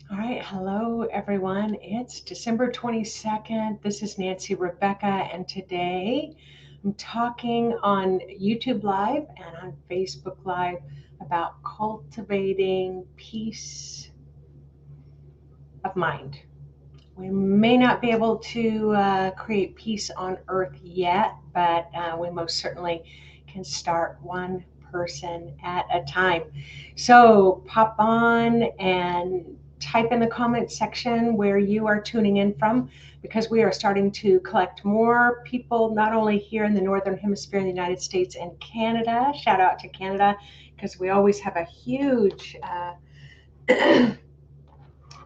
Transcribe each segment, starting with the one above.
All right, hello everyone. It's December 22nd. This is Nancy Rebecca, and today I'm talking on YouTube Live and on Facebook Live about cultivating peace of mind. We may not be able to create peace on earth yet, but we most certainly can start one person at a time. So pop on and type in the comment section where you are tuning in from, because we are starting to collect more people, not only here in the Northern Hemisphere in the United States and Canada. Shout out to Canada, because we always have a huge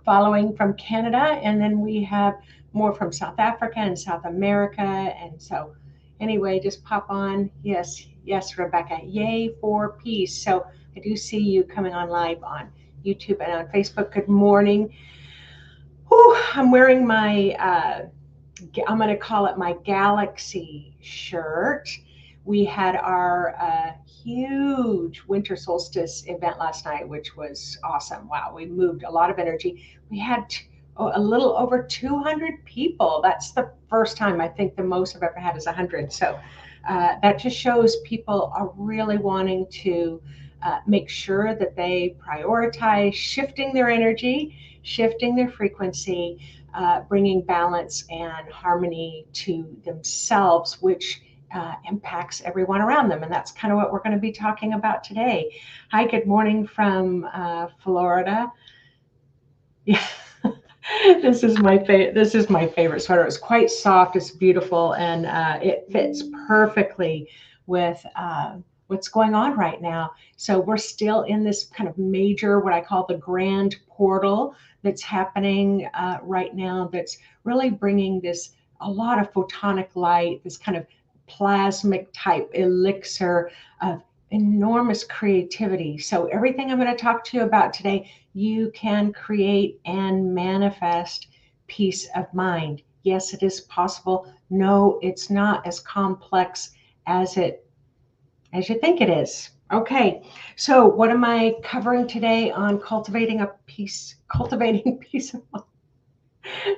following from Canada, and then we have more from South Africa and South America. And so, anyway, just pop on. Yes, yes, Rebecca. Yay for peace. So, I do see you coming on live on YouTube and on Facebook. Good morning. Whew, I'm wearing my I'm going to call it my Galaxy shirt. We had our huge winter solstice event last night, which was awesome. Wow, we moved a lot of energy. We had a little over 200 people. That's the first time. I think the most I've ever had is 100. So that just shows people are really wanting to make sure that they prioritize shifting their energy, shifting their frequency, bringing balance and harmony to themselves, which impacts everyone around them. And that's kind of what we're going to be talking about today. Hi, good morning from Florida. Yeah. This is my favorite sweater. It's quite soft. It's beautiful, and it fits perfectly with what's going on right now. So we're still in this kind of major, what I call the grand portal, that's happening right now. That's really bringing this a lot of photonic light, this kind of plasmic type elixir of enormous creativity. So everything I'm going to talk to you about today, you can create and manifest peace of mind. Yes, it is possible. No, it's not as complex as you think it is. Okay, so what am I covering today on cultivating peace of mind?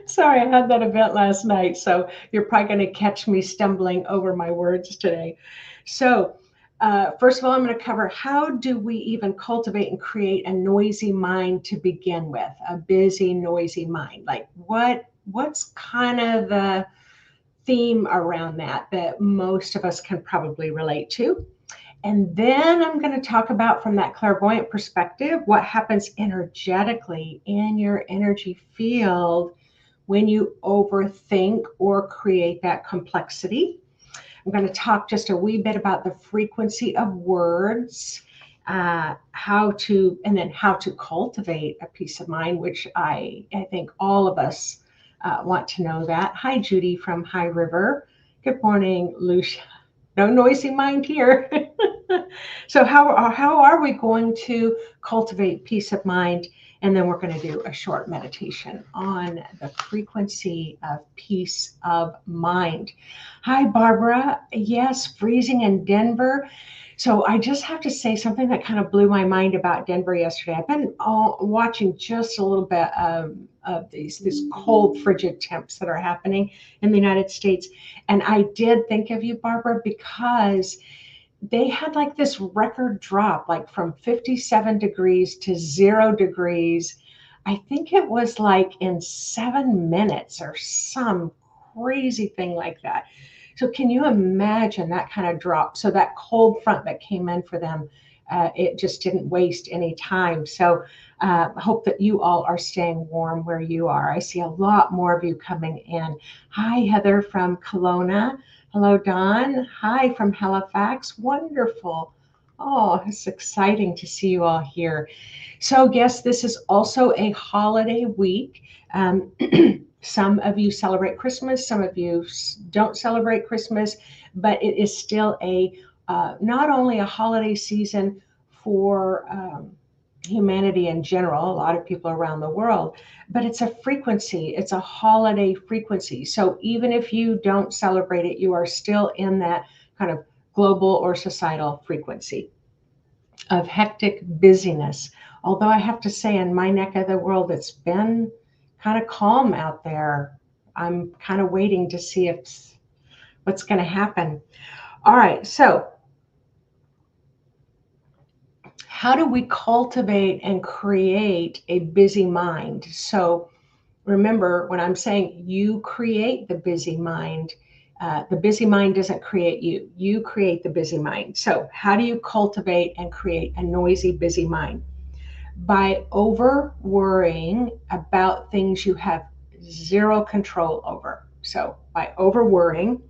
Sorry, I had that event last night, so you're probably going to catch me stumbling over my words today. So, first of all, I'm going to cover how do we even cultivate and create a noisy mind to begin with, a busy, noisy mind. Like what's kind of the theme around that most of us can probably relate to. And then I'm going to talk about, from that clairvoyant perspective, what happens energetically in your energy field when you overthink or create that complexity. I'm going to talk just a wee bit about the frequency of words, how to cultivate a peace of mind, which I think all of us want to know that. Hi, Judy from High River. Good morning, Lucia. No noisy mind here. So how are we going to cultivate peace of mind? And then we're going to do a short meditation on the frequency of peace of mind. Hi, Barbara. Yes, freezing in Denver. So I just have to say something that kind of blew my mind about Denver yesterday. I've been watching just a little bit of these cold, frigid temps that are happening in the United States. And I did think of you, Barbara, because they had like this record drop, like from 57 degrees to 0 degrees. I think it was like in 7 minutes or some crazy thing like that. So, can you imagine that kind of drop? So, that cold front that came in for them, it just didn't waste any time. So, I hope that you all are staying warm where you are. I see a lot more of you coming in. Hi, Heather from Kelowna. Hello, Don. Hi from Halifax. Wonderful. Oh, it's exciting to see you all here. So, yes, this is also a holiday week. Some of you celebrate Christmas, some of you don't celebrate Christmas, but it is still a not only a holiday season for humanity in general, a lot of people around the world, but it's a frequency, it's a holiday frequency. So even if you don't celebrate it, you are still in that kind of global or societal frequency. of hectic busyness. Although I have to say, in my neck of the world, it's been kind of calm out there. I'm kind of waiting to see what's going to happen. All right, so how do we cultivate and create a busy mind? So remember, when I'm saying you create the busy mind doesn't create you. You create the busy mind. So how do you cultivate and create a noisy, busy mind? By over worrying about things you have zero control over. So by over worrying,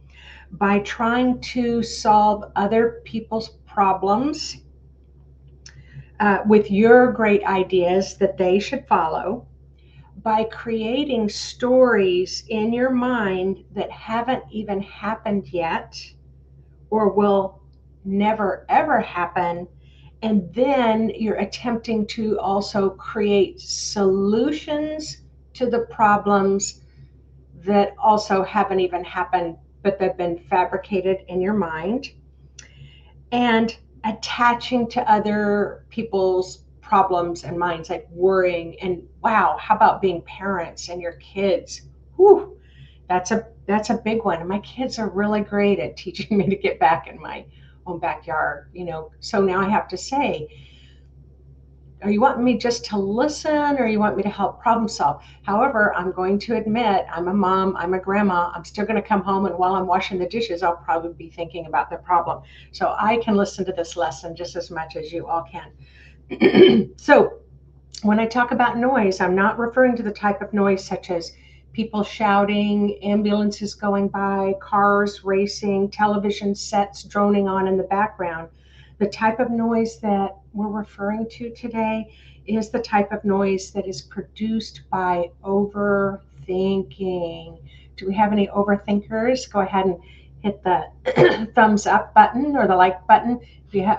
by trying to solve other people's problems with your great ideas that they should follow, by creating stories in your mind that haven't even happened yet or will never ever happen. And then you're attempting to also create solutions to the problems that also haven't even happened, but they've been fabricated in your mind. And attaching to other people's problems and minds, like worrying. And wow, how about being parents and your kids? Whew, that's a big one. And my kids are really great at teaching me to get back in my own backyard, So now I have to say, are you wanting me just to listen, or you want me to help problem solve? However, I'm going to admit, I'm a mom, I'm a grandma, I'm still going to come home, and while I'm washing the dishes, I'll probably be thinking about the problem. So I can listen to this lesson just as much as you all can. So when I talk about noise, I'm not referring to the type of noise such as people shouting, ambulances going by, cars racing, television sets droning on in the background. The type of noise that we're referring to today is the type of noise that is produced by overthinking. Do we have any overthinkers? Go ahead and hit the thumbs up button or the like button if you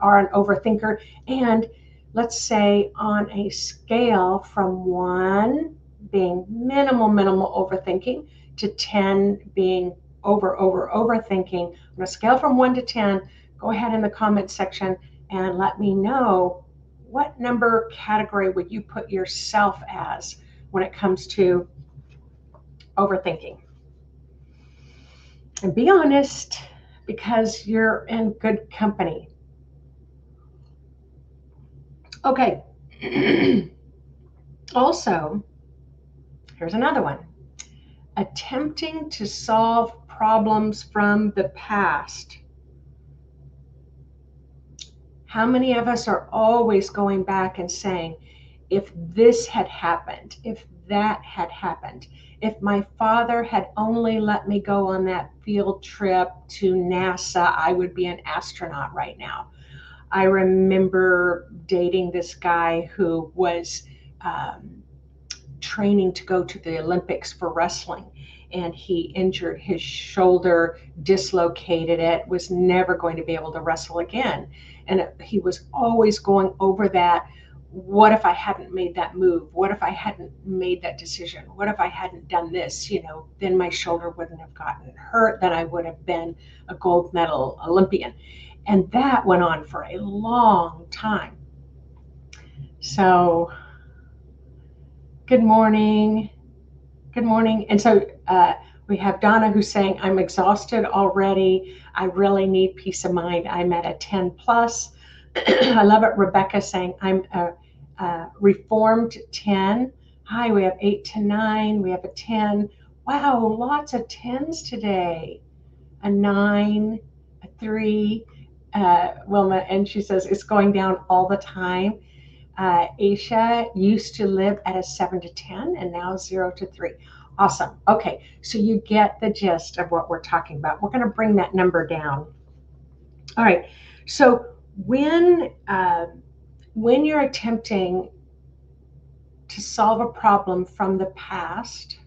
are an overthinker. And let's say on a scale from 1 being minimal overthinking to 10 being overthinking, on a scale from 1 to 10, go ahead in the comment section and let me know what number category would you put yourself as when it comes to overthinking. And be honest, because you're in good company. Okay. Also, here's another one. Attempting to solve problems from the past. How many of us are always going back and saying, if this had happened, if that had happened, if my father had only let me go on that field trip to NASA, I would be an astronaut right now. I remember dating this guy who was training to go to the Olympics for wrestling, and he injured his shoulder, dislocated it, was never going to be able to wrestle again. And he was always going over that. What if I hadn't made that move? What if I hadn't made that decision? What if I hadn't done this? Then my shoulder wouldn't have gotten hurt. Then I would have been a gold medal Olympian. And that went on for a long time. So, good morning. Good morning. And so we have Donna who's saying, I'm exhausted already. I really need peace of mind. I'm at a 10 plus. I love it. Rebecca saying, I'm a reformed 10. Hi, we have 8 to 9. We have a 10. Wow, lots of 10s today. A 9, a 3. Wilma, and she says, it's going down all the time. Aisha used to live at a 7 to 10 and now 0 to 3. Awesome. Okay, so you get the gist of what we're talking about. We're going to bring that number down. All right, so when you're attempting to solve a problem from the past,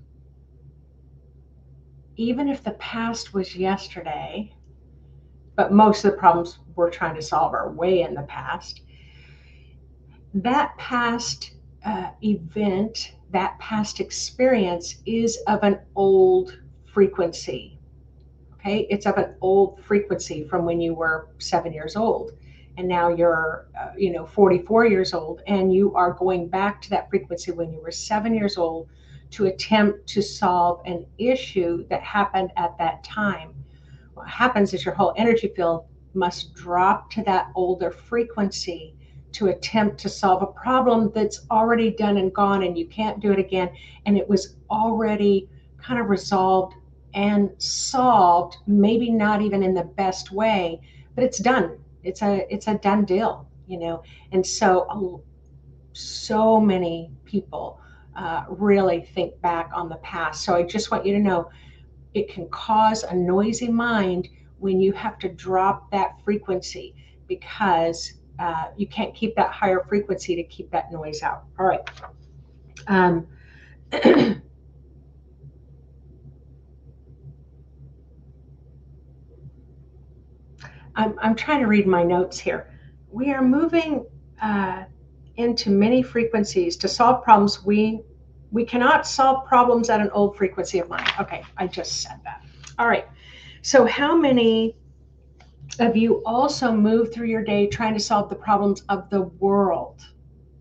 even if the past was yesterday, but most of the problems we're trying to solve are way in the past, that past event, that past experience is of an old frequency. Okay, it's of an old frequency from when you were 7 years old. and now you're 44 years old, and you are going back to that frequency when you were 7 years old to attempt to solve an issue that happened at that time. What happens is your whole energy field must drop to that older frequency to attempt to solve a problem that's already done and gone, and you can't do it again, and it was already kind of resolved and solved, maybe not even in the best way, but it's done. It's a done deal, and so many people really think back on the past. So I just want you to know, it can cause a noisy mind when you have to drop that frequency, because you can't keep that higher frequency to keep that noise out. All right. Um, I'm trying to read my notes here. We are moving into many frequencies to solve problems. We cannot solve problems at an old frequency of mind. Okay, I just said that. All right. So how many of you also move through your day trying to solve the problems of the world?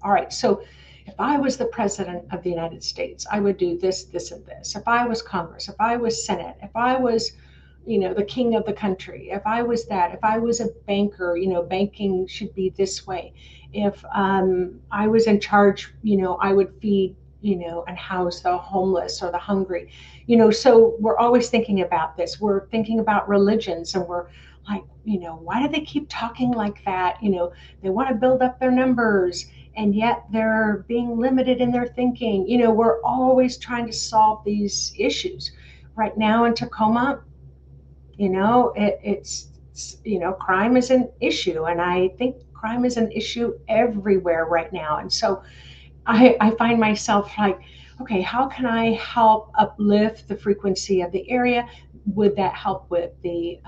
All right. So if I was the president of the United States, I would do this, this, and this. If I was Congress, if I was Senate, if I was the king of the country, if I was that, if I was a banker, banking should be this way. If I was in charge, I would feed, and house the homeless or the hungry. So we're always thinking about this. We're thinking about religions, and we're like, why do they keep talking like that? They want to build up their numbers, and yet they're being limited in their thinking. We're always trying to solve these issues. Right now in Tacoma, it's crime is an issue, and I think crime is an issue everywhere right now. And so I find myself like, okay, how can I help uplift the frequency of the area? Would that help with the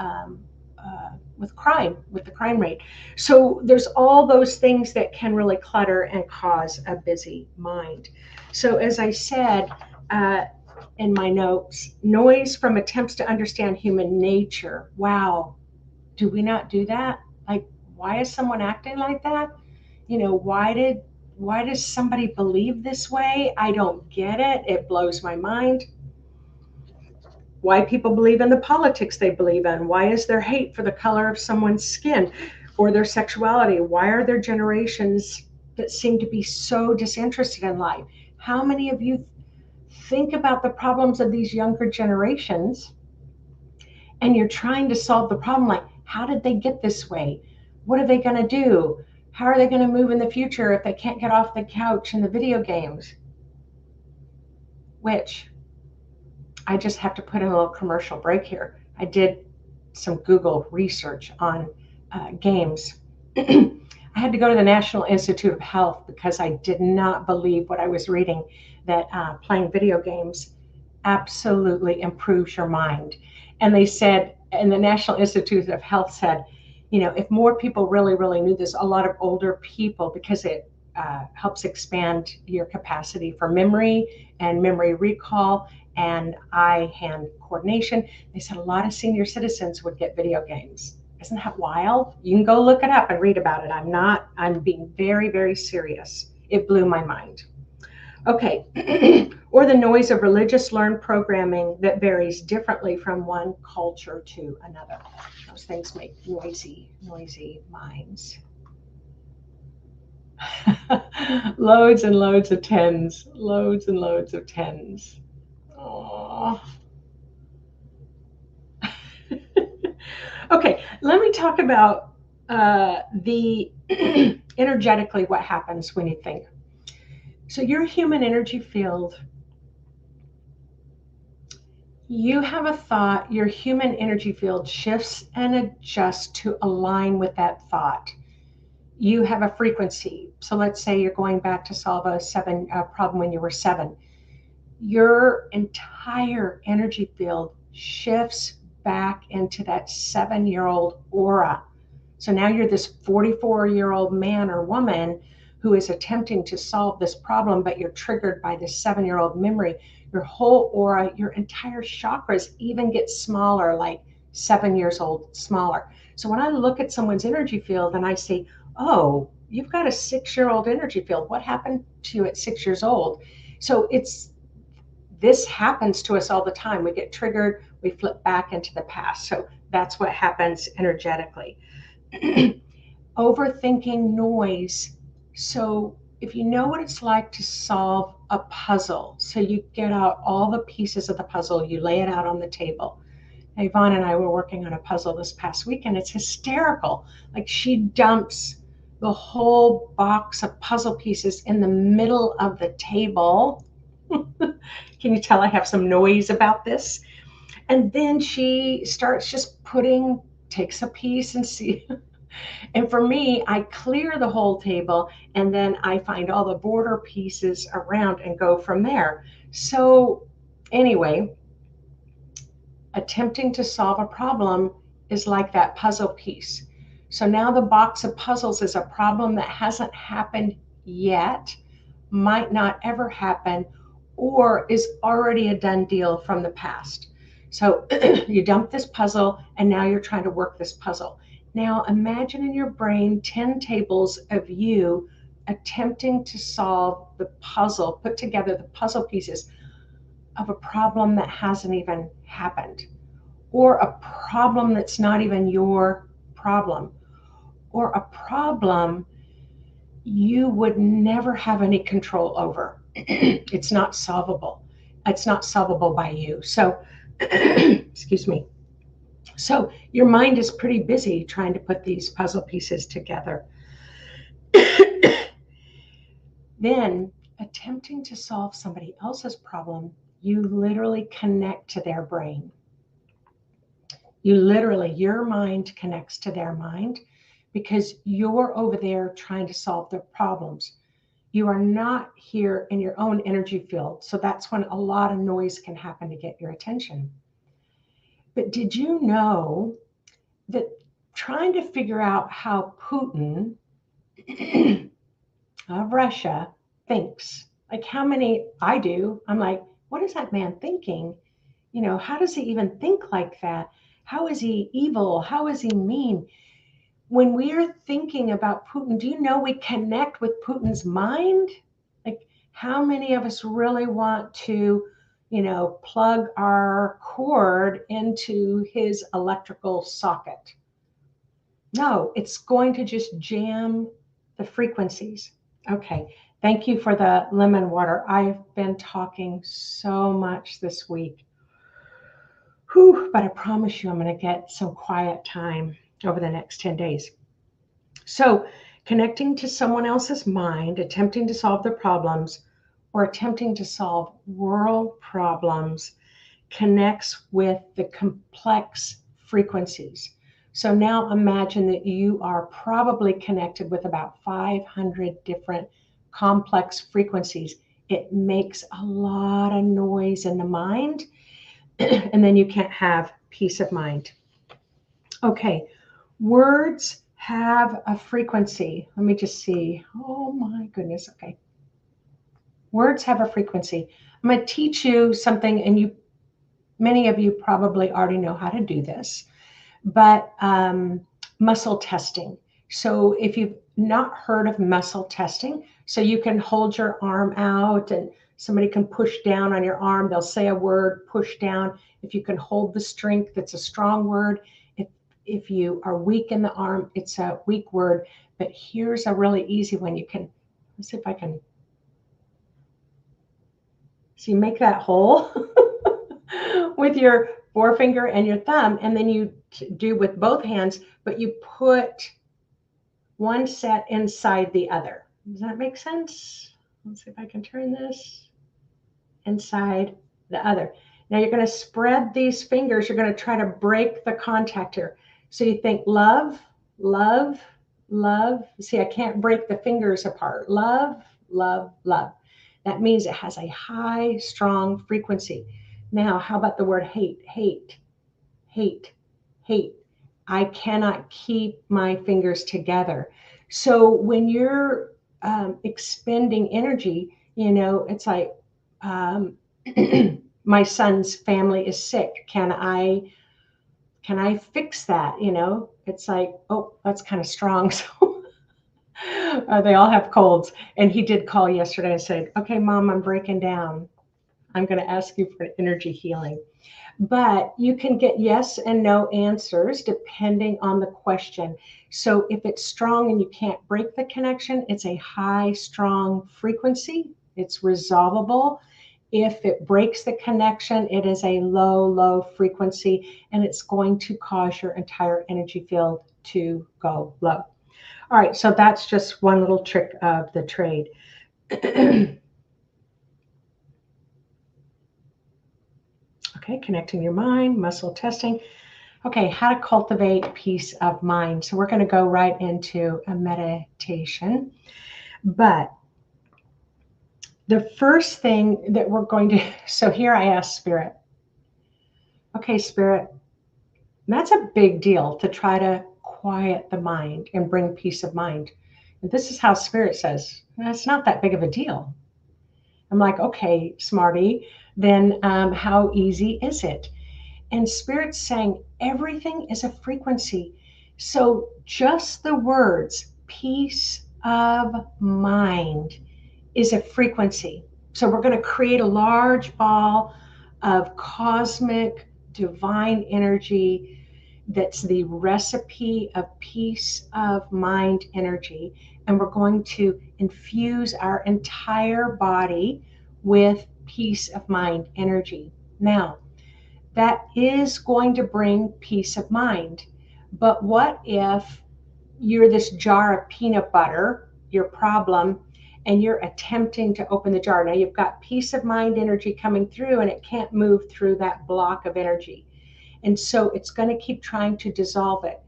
with the crime rate? So there's all those things that can really clutter and cause a busy mind. So as I said, in my notes, noise from attempts to understand human nature. Wow, do we not do that? Like, why is someone acting like that? Why does somebody believe this way? I don't get it. It blows my mind. Why people believe in the politics they believe in? Why is there hate for the color of someone's skin or their sexuality? Why are there generations that seem to be so disinterested in life? How many of you think about the problems of these younger generations, and you're trying to solve the problem, like, how did they get this way? What are they going to do? How are they going to move in the future if they can't get off the couch in the video games? Which, I just have to put in a little commercial break here. I did some Google research on games. I had to go to the National Institute of Health because I did not believe what I was reading, that playing video games absolutely improves your mind. And they said, and the National Institute of Health said, if more people really, really knew this, a lot of older people, because it helps expand your capacity for memory and memory recall and eye-hand coordination. They said a lot of senior citizens would get video games. Isn't that wild? You can go look it up and read about it. I'm being very, very serious. It blew my mind. Okay, or the noise of religious learned programming that varies differently from one culture to another. Those things make noisy minds. Loads and loads of tens. Loads and loads of tens. Aww. Okay, let me talk about the energetically what happens when you think. So your human energy field, you have a thought, your human energy field shifts and adjusts to align with that thought. You have a frequency. So let's say you're going back to solve a problem when you were 7. Your entire energy field shifts back into that 7-year-old aura. So now you're this 44-year-old man or woman who is attempting to solve this problem, but you're triggered by this 7-year-old memory. Your whole aura, your entire chakras even get smaller, like 7 years old, smaller. So when I look at someone's energy field and I say, oh, you've got a 6-year-old energy field. What happened to you at 6 years old? So this happens to us all the time. We get triggered, we flip back into the past. So that's what happens energetically. Overthinking noise. So if you know what it's like to solve a puzzle, so you get out all the pieces of the puzzle, you lay it out on the table. Yvonne and I were working on a puzzle this past week, and it's hysterical. Like, she dumps the whole box of puzzle pieces in the middle of the table. Can you tell I have some noise about this? And then she starts just takes a piece and see. And for me, I clear the whole table and then I find all the border pieces around and go from there. So anyway, attempting to solve a problem is like that puzzle piece. So now the box of puzzles is a problem that hasn't happened yet, might not ever happen, or is already a done deal from the past. So you dump this puzzle and now you're trying to work this puzzle. Now imagine in your brain 10 tables of you attempting to solve the puzzle, put together the puzzle pieces of a problem that hasn't even happened, or a problem that's not even your problem, or a problem you would never have any control over. It's not solvable. It's not solvable by you. So, excuse me. So your mind is pretty busy trying to put these puzzle pieces together. Then, attempting to solve somebody else's problem, you literally connect to their brain. Your mind connects to their mind because you're over there trying to solve their problems. You are not here in your own energy field. So that's when a lot of noise can happen to get your attention. But did you know that trying to figure out how Putin of Russia thinks, like how many I do, I'm like, what is that man thinking? How does he even think like that? How is he evil? How is he mean? When we are thinking about Putin, do you know we connect with Putin's mind? Like, how many of us really want to, plug our cord into his electrical socket? No, it's going to just jam the frequencies. Okay, thank you for the lemon water. I've been talking so much this week. Whew, but I promise you I'm going to get some quiet time over the next 10 days. So connecting to someone else's mind, attempting to solve their problems, or attempting to solve world problems connects with the complex frequencies. So now imagine that you are probably connected with about 500 different complex frequencies. It makes a lot of noise in the mind, and then you can't have peace of mind. Okay, words have a frequency. Let me just see. Oh my goodness. Okay. Words have a frequency. I'm going to teach you something, and many of you probably already know how to do this, but muscle testing. So if you've not heard of muscle testing, so you can hold your arm out and somebody can push down on your arm. They'll say a word, push down. If you can hold the strength, it's a strong word. If you are weak in the arm, it's a weak word. But here's a really easy one. Let's see if I can. So you make that hole with your forefinger and your thumb, and then you do with both hands, but you put one set inside the other. Does that make sense? Let's see if I can turn this inside the other. Now you're going to spread these fingers. You're going to try to break the contact here. So you think love, love, love. See, I can't break the fingers apart. Love, love, love. That means it has a high, strong frequency. Now, how about the word hate? Hate, hate, hate. I cannot keep my fingers together. So when you're expending energy, it's like my son's family is sick. Can I fix that? it's like, oh, that's kind of strong. So they all have colds. And he did call yesterday and said, okay, Mom, I'm breaking down. I'm going to ask you for an energy healing. But you can get yes and no answers depending on the question. So if it's strong and you can't break the connection, it's a high, strong frequency. It's resolvable. If it breaks the connection, it is a low, low frequency, and it's going to cause your entire energy field to go low. All right, so that's just one little trick of the trade. Okay, connecting your mind, muscle testing. Okay, how to cultivate peace of mind. So we're going to go right into a meditation. But the first thing that we're going to, so here I ask Spirit, okay, Spirit, that's a big deal to try to quiet the mind and bring peace of mind. And this is how Spirit says, that's not that big of a deal. I'm like, okay, smarty, then how easy is it? And Spirit's saying everything is a frequency. So just the words, peace of mind, is a frequency. So we're going to create a large ball of cosmic divine energy that's the recipe of peace of mind energy. And we're going to infuse our entire body with peace of mind energy. Now, that is going to bring peace of mind. But what if you're this jar of peanut butter, your problem, and you're attempting to open the jar? Now you've got peace of mind energy coming through and it can't move through that block of energy. And so it's going to keep trying to dissolve it.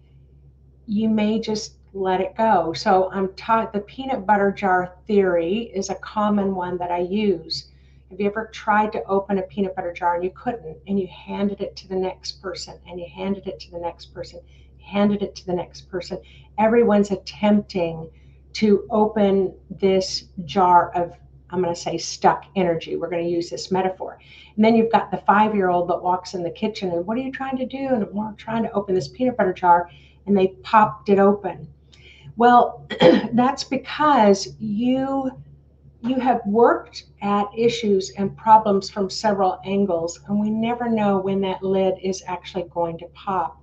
You may just let it go. So I'm taught the peanut butter jar theory is a common one that I use. Have you ever tried to open a peanut butter jar and you couldn't, and you handed it to the next person, and you handed it to the next person, handed it to the next person? Everyone's attempting to open this jar of, I'm going to say, stuck energy. We're going to use this metaphor. And then you've got the 5-year-old that walks in the kitchen and, what are you trying to do? And we're trying to open this peanut butter jar, and they popped it open. Well, that's because you have worked at issues and problems from several angles, and we never know when that lid is actually going to pop.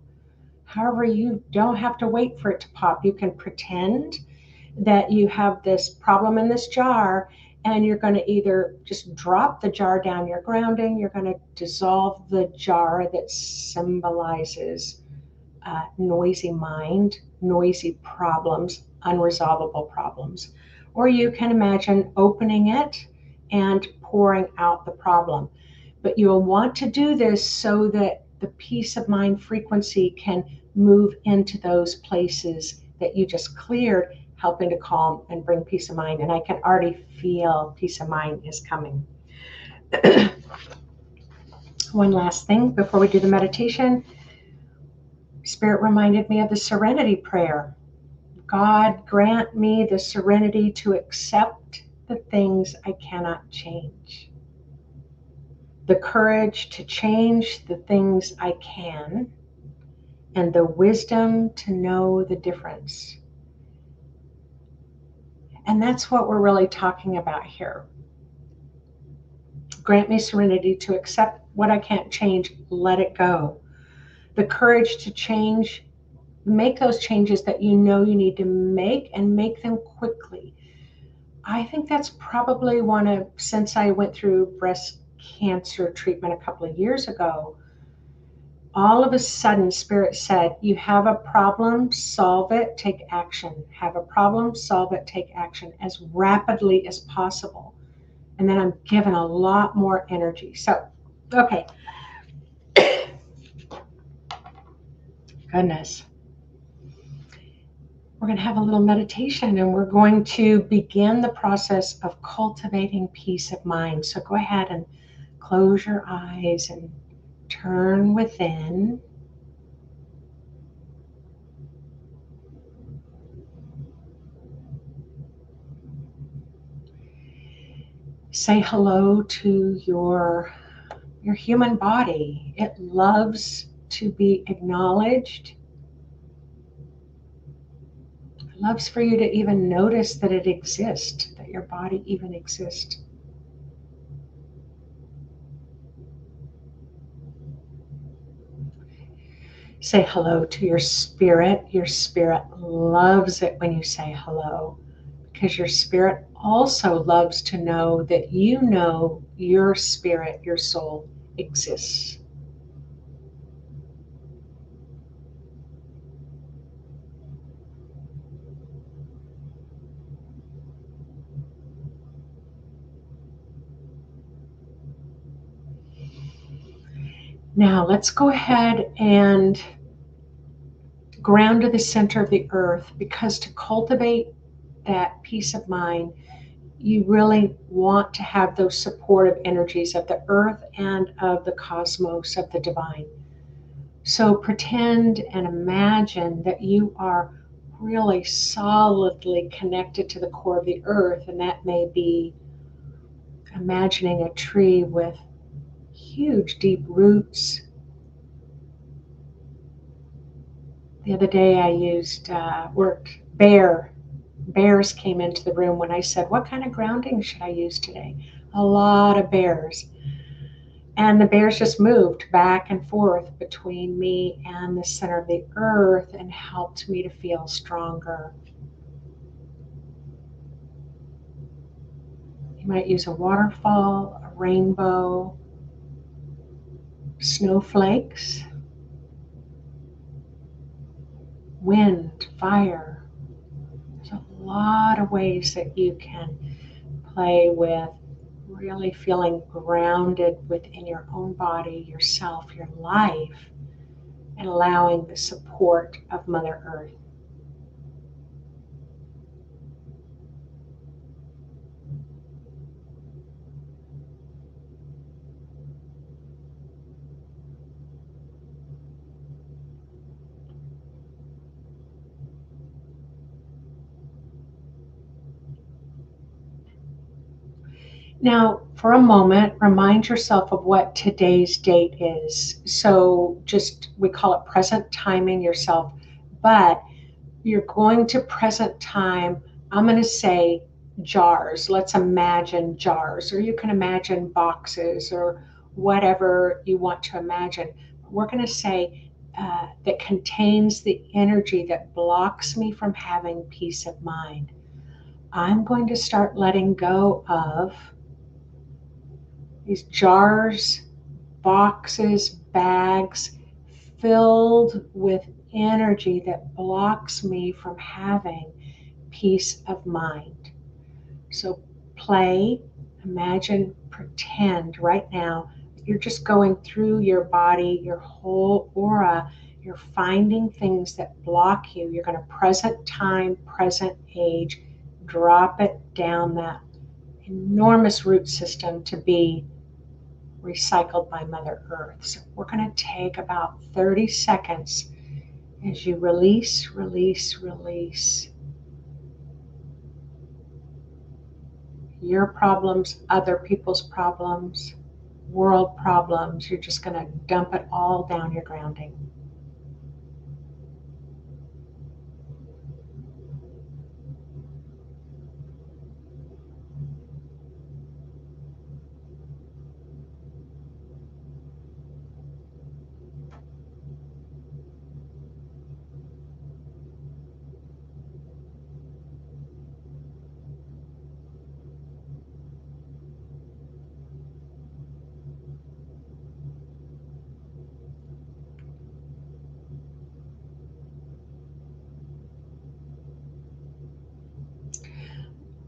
However, you don't have to wait for it to pop. You can pretend that you have this problem in this jar, and you're going to either just drop the jar down, you're grounding, you're going to dissolve the jar that symbolizes noisy mind, noisy problems, unresolvable problems. Or you can imagine opening it and pouring out the problem. But you'll want to do this so that the peace of mind frequency can move into those places that you just cleared, helping to calm and bring peace of mind. And I can already feel peace of mind is coming. One last thing before we do the meditation. Spirit reminded me of the serenity prayer. God, grant me the serenity to accept the things I cannot change, the courage to change the things I can, and the wisdom to know the difference. And that's what we're really talking about here. Grant me serenity to accept what I can't change, let it go. The courage to change, make those changes that you know you need to make, and make them quickly. I think that's probably one of, since I went through breast cancer treatment a couple of years ago, all of a sudden Spirit said, you have a problem, solve it, take action. Have a problem, solve it, take action as rapidly as possible. And then I'm given a lot more energy. So, okay. Goodness. We're going to have a little meditation, and we're going to begin the process of cultivating peace of mind. So go ahead and close your eyes and turn within. Say hello to your human body. It loves to be acknowledged. loves for you to even notice that it exists, that your body even exists. Say hello to your spirit. Your spirit loves it when you say hello, because your spirit also loves to know that you know your spirit, your soul exists. Now let's go ahead and ground to the center of the earth, because to cultivate that peace of mind, you really want to have those supportive energies of the earth and of the cosmos, of the divine. So pretend and imagine that you are really solidly connected to the core of the earth, and that may be imagining a tree with huge deep roots. The other day I used bears came into the room when I said, what kind of grounding should I use today? A lot of bears. And the bears just moved back and forth between me and the center of the earth and helped me to feel stronger. You might use a waterfall, a rainbow, snowflakes, wind, fire. There's a lot of ways that you can play with really feeling grounded within your own body, yourself, your life, and allowing the support of Mother Earth. Now, for a moment, remind yourself of what today's date is. So just, we call it present timing yourself, but you're going to present time, I'm going to say jars. Let's imagine jars, or you can imagine boxes or whatever you want to imagine. We're going to say that contains the energy that blocks me from having peace of mind. I'm going to start letting go of these jars, boxes, bags filled with energy that blocks me from having peace of mind. So play, imagine, pretend right now you're just going through your body, your whole aura. You're finding things that block you. You're going to present time, present age, drop it down that enormous root system to be recycled by Mother Earth. So we're going to take about 30 seconds as you release, release, release your problems, other people's problems, world problems. You're just going to dump it all down your grounding.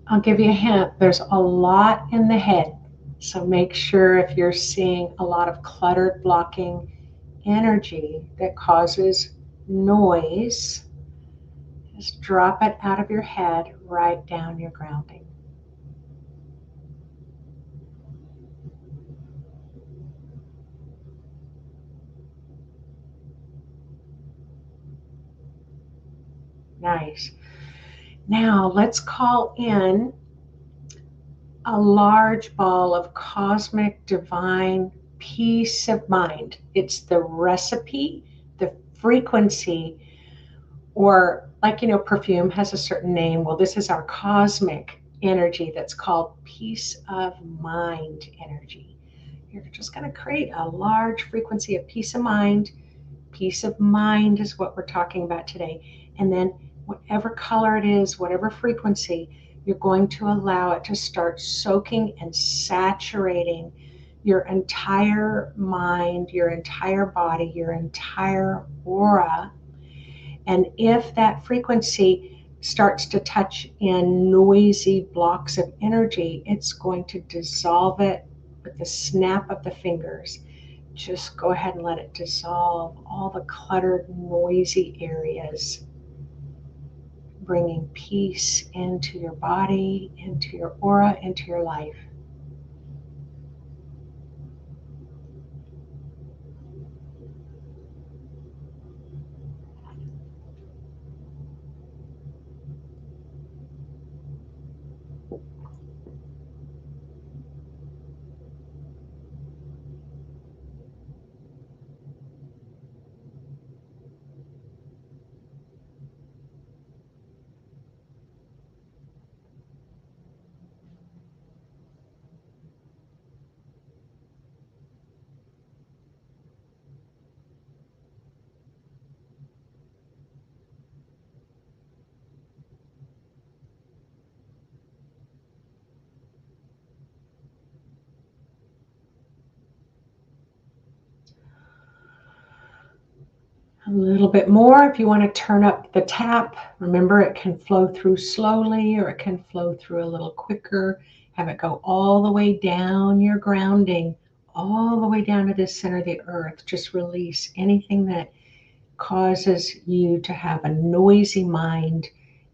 I'll give you a hint. There's a lot in the head. So make sure if you're seeing a lot of cluttered, blocking energy that causes noise, just drop it out of your head right down your grounding. Nice. Now let's call in a large ball of cosmic divine peace of mind. It's the recipe, the frequency, or like, perfume has a certain name. Well, this is our cosmic energy that's called peace of mind energy. You're just going to create a large frequency of peace of mind. Peace of mind is what we're talking about today. And then whatever color it is, whatever frequency, you're going to allow it to start soaking and saturating your entire mind, your entire body, your entire aura. And if that frequency starts to touch in noisy blocks of energy, it's going to dissolve it with the snap of the fingers. Just go ahead and let it dissolve all the cluttered, noisy areas, bringing peace into your body, into your aura, into your life. A little bit more if you want to turn up the tap. Remember, it can flow through slowly or it can flow through a little quicker. Have it go all the way down your grounding, all the way down to the center of the earth. Just release anything that causes you to have a noisy mind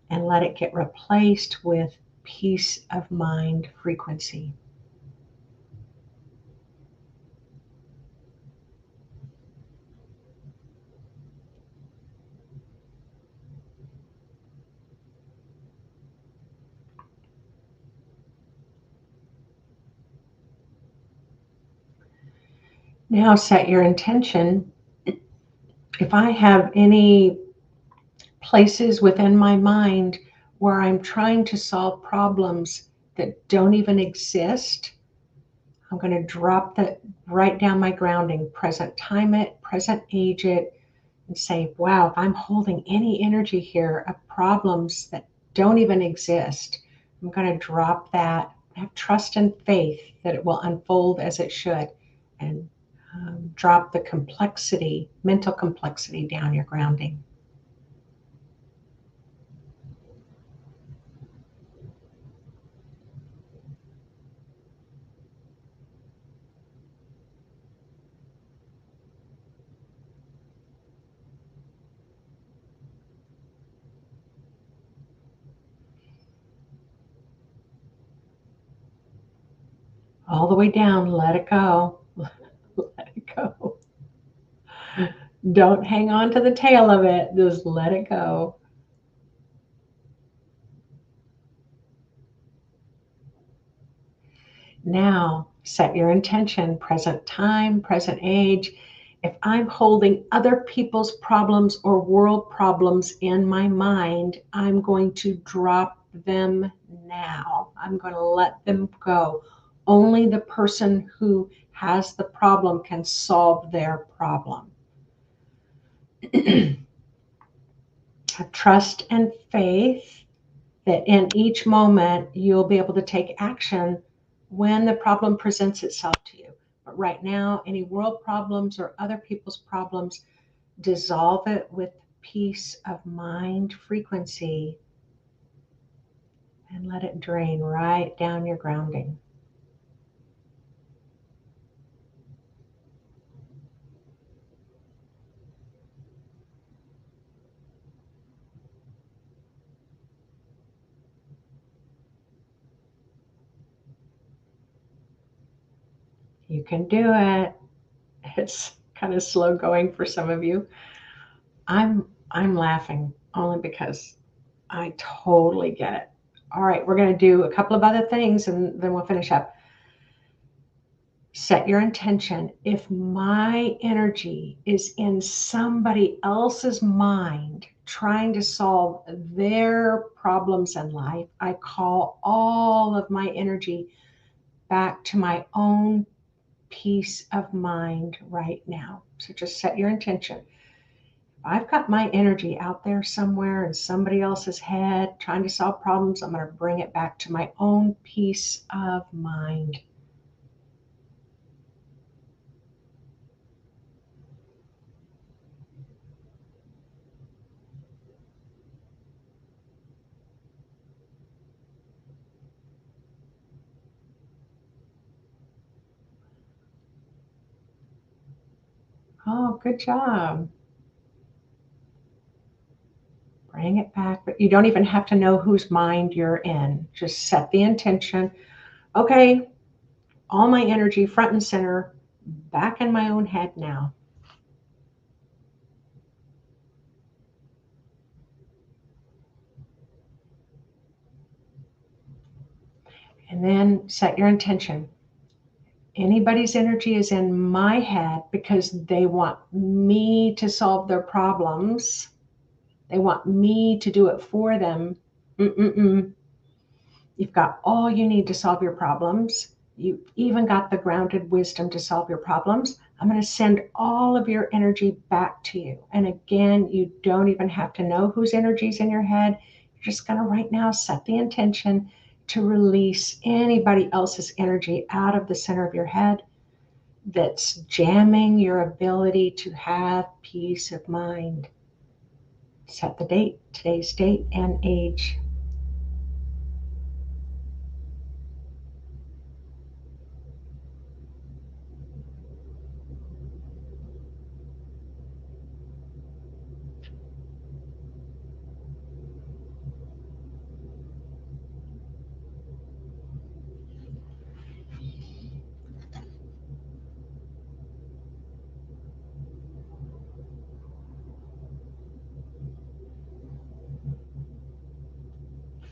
and let it get replaced with peace of mind frequency. Now set your intention. If I have any places within my mind where I'm trying to solve problems that don't even exist, I'm going to drop that right down my grounding, present time it, present age it, and say, wow, if I'm holding any energy here of problems that don't even exist, I'm going to drop that, have trust and faith that it will unfold as it should, and drop the complexity, mental complexity down your grounding. All the way down, let it go. Let it go. Don't hang on to the tail of it. Just let it go. Now, set your intention, present time, present age. If I'm holding other people's problems or world problems in my mind, I'm going to drop them now. I'm going to let them go. Only the person who has the problem can solve their problem. Have trust and faith that in each moment you'll be able to take action when the problem presents itself to you. But right now, any world problems or other people's problems, dissolve it with peace of mind frequency and let it drain right down your grounding. You can do it. It's kind of slow going for some of you. I'm laughing only because I totally get it. All right, we're going to do a couple of other things and then we'll finish up. Set your intention. If my energy is in somebody else's mind trying to solve their problems in life, I call all of my energy back to my own peace of mind right now. So just set your intention. I've got my energy out there somewhere in somebody else's head trying to solve problems. I'm going to bring it back to my own peace of mind. Oh, good job. Bring it back. But you don't even have to know whose mind you're in. Just set the intention. Okay, all my energy front and center, back in my own head now. And then set your intention. Anybody's energy is in my head because they want me to solve their problems. They want me to do it for them. Mm-mm-mm. You've got all you need to solve your problems. You've even got the grounded wisdom to solve your problems. I'm going to send all of your energy back to you. And again, you don't even have to know whose energy is in your head. You're just going to right now set the intention to release anybody else's energy out of the center of your head that's jamming your ability to have peace of mind. Set the date, today's date and age.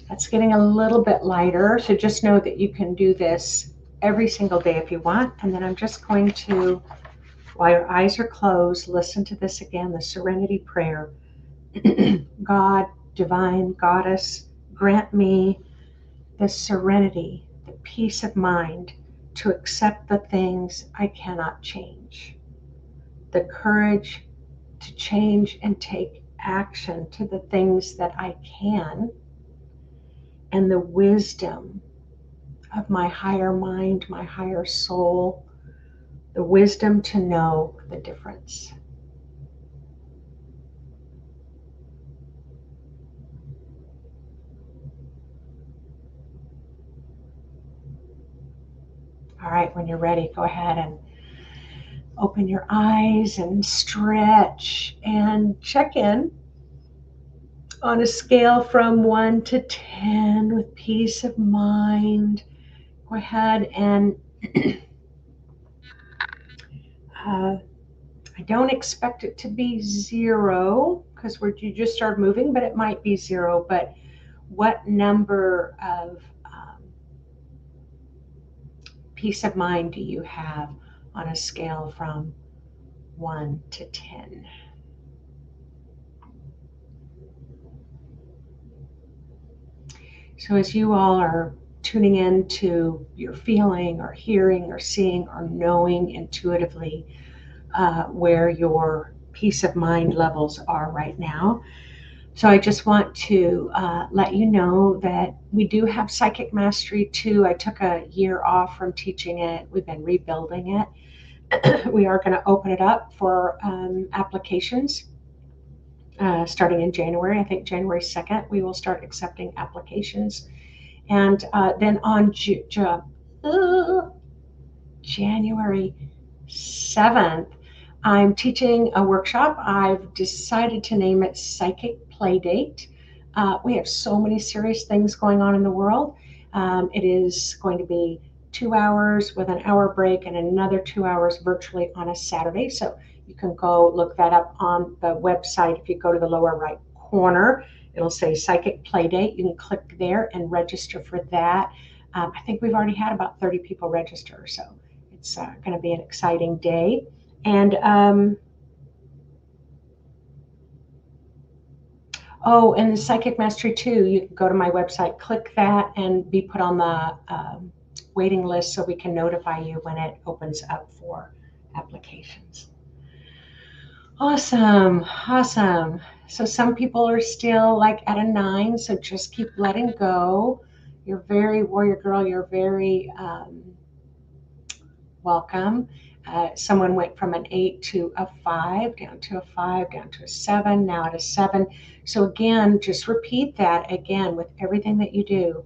That's getting a little bit lighter. So just know that you can do this every single day if you want. And then I'm just going to, while your eyes are closed, listen to this again, the serenity prayer. God, divine goddess, grant me the serenity, the peace of mind to accept the things I cannot change, the courage to change and take action to the things that I can, and the wisdom of my higher mind, my higher soul, the wisdom to know the difference. All right, when you're ready, go ahead and open your eyes and stretch and check in on a scale from 1 to 10 with peace of mind. Go ahead and uh, I don't expect it to be 0 because you just started moving, but it might be 0. But what number of peace of mind do you have on a scale from 1 to 10? So, as you all are tuning in to your feeling or hearing or seeing or knowing intuitively where your peace of mind levels are right now. So, I just want to let you know that we do have Psychic Mastery 2. I took a year off from teaching it, we've been rebuilding it. We are going to open it up for applications starting in January. I think January 2nd, we will start accepting applications. And then on January 7th, I'm teaching a workshop. I've decided to name it Psychic Playdate. We have so many serious things going on in the world. It is going to be 2 hours with an hour break and another 2 hours virtually on a Saturday. So you can go look that up on the website. If you go to the lower right corner, it'll say Psychic Playdate. You can click there and register for that. I think we've already had about 30 people register. So It's going to be an exciting day. And oh, and the Psychic Mastery 2, you can go to my website, click that, and be put on the waiting list so we can notify you when it opens up for applications. Awesome, awesome. So some people are still like at a 9, so just keep letting go. You're very warrior girl. You're very welcome. Someone went from an 8 to a 5, down to a 5, down to a 7, now at a 7. So again, just repeat that again with everything that you do.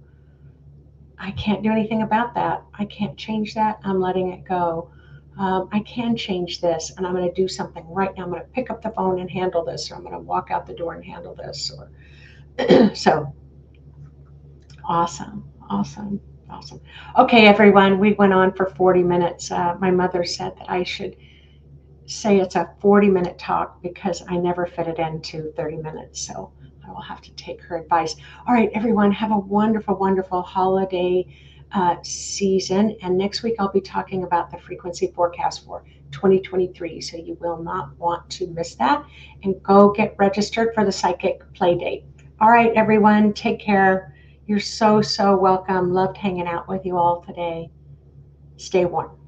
I can't do anything about that. I can't change that. I'm letting it go. I can change this, and I'm going to do something right now. I'm going to pick up the phone and handle this, or I'm going to walk out the door and handle this. Or so awesome, awesome, awesome. Okay, everyone, we went on for 40 minutes. My mother said that I should say it's a 40-minute talk because I never fit it into 30 minutes. So I will have to take her advice. All right, everyone, have a wonderful, wonderful holiday season. And next week, I'll be talking about the frequency forecast for 2023. So you will not want to miss that. And go get registered for the Psychic Play Date. All right, everyone, take care. You're so, so welcome. Loved hanging out with you all today. Stay warm.